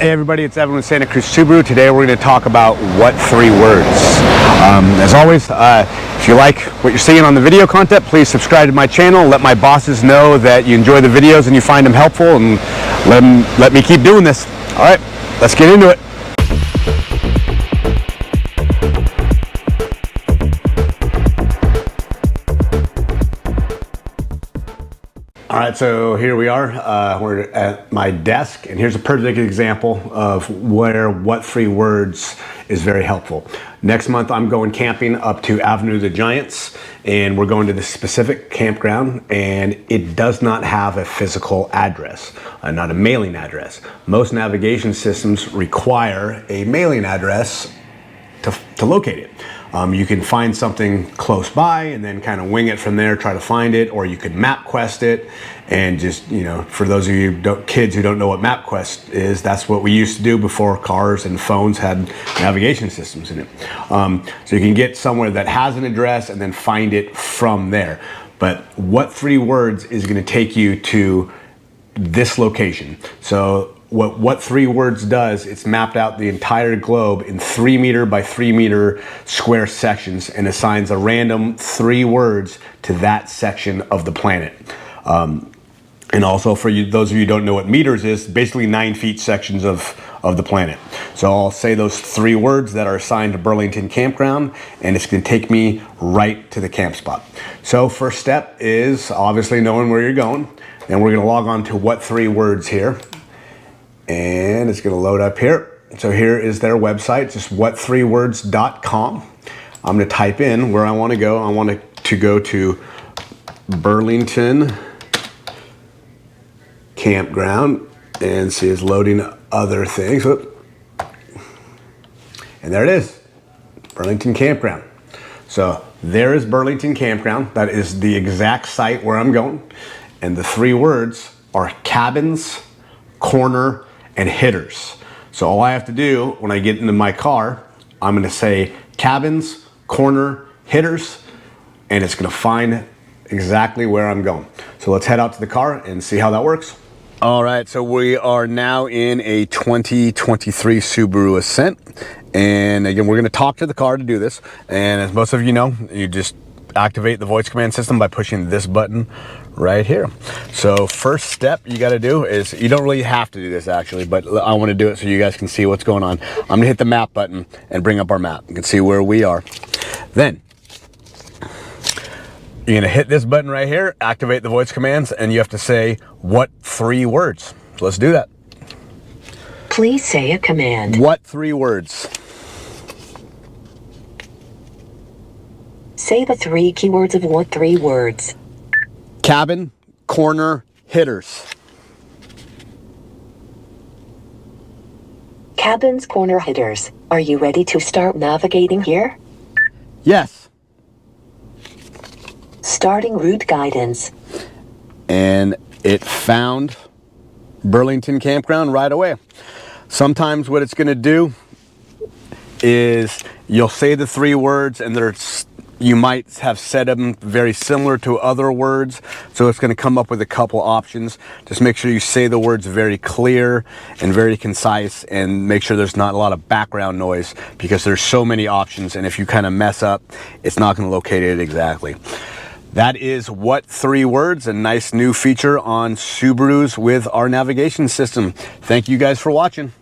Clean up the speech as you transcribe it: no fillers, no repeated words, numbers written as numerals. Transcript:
Hey everybody, it's Evan with Santa Cruz Subaru. Today we're going to talk about what 3 words. As always, if you like what you're seeing on the video content, please subscribe to my channel. Let my bosses know that you enjoy the videos and you find them helpful, and let me keep doing this. All right, let's get into it. All right, so here we are. We're at my desk, and here's a perfect example of where what 3 words is very helpful. Next month, I'm going camping up to Avenue of the Giants, and we're going to this specific campground, and it does not have a physical address, not a mailing address. Most navigation systems require a mailing address to locate it. You can find something close by and then kind of wing it from there, try to find it, or you could MapQuest it and just, you know, for those of you kids who don't know what MapQuest is, that's what we used to do before cars and phones had navigation systems in it. So you can get somewhere that has an address and then find it from there. But what 3 words is going to take you to this location? So what 3 words does, it's mapped out the entire globe in 3 meter by 3 meter square sections and assigns a random 3 words to that section of the planet. And also for you, those of you who don't know what meters is, basically 9 feet sections of the planet. So I'll say those 3 words that are assigned to Burlington Campground, and it's going to take me right to the camp spot. So first step is obviously knowing where you're going, and we're going to log on to what 3 words here. And it's going to load up here. So here is their website, just what3words.com. I'm going to type in where I want to go. I want to go to Burlington Campground, and see it's loading other things. And there it is, Burlington Campground. So there is Burlington Campground. That is the exact site where I'm going. And the 3 words are cabins, corner, and hitters. So all I have to do when I get into my car, I'm going to say cabins, corner, hitters, and it's going to find exactly where I'm going. So let's head out to the car and see how that works. All right, so we are now in a 2023 Subaru Ascent, and again, we're going to talk to the car to do this. And as most of you know, you just activate the voice command system by pushing this button right here. So first step you got to do is, you don't really have to do this actually, but I want to do it so you guys can see what's going on. I'm going to hit the map button and bring up our map. You can see where we are. Then you're going to hit this button right here, activate the voice commands, and you have to say what 3 words. So let's do that. Please say a command. What 3 words? Say the 3 keywords of what 3 words. Cabin, corner, hitters. Cabins, corner, hitters. Are you ready to start navigating here? Yes. Starting route guidance. And it found Burlington Campground right away. Sometimes what it's going to do is you'll say the 3 words, and you might have said them very similar to other words, so it's going to come up with a couple options. Just make sure you say the words very clear and very concise, and make sure there's not a lot of background noise, because there's so many options, and if you kind of mess up, it's not going to locate it exactly. That is what 3 words, a nice new feature on Subarus with our navigation system. Thank you guys for watching.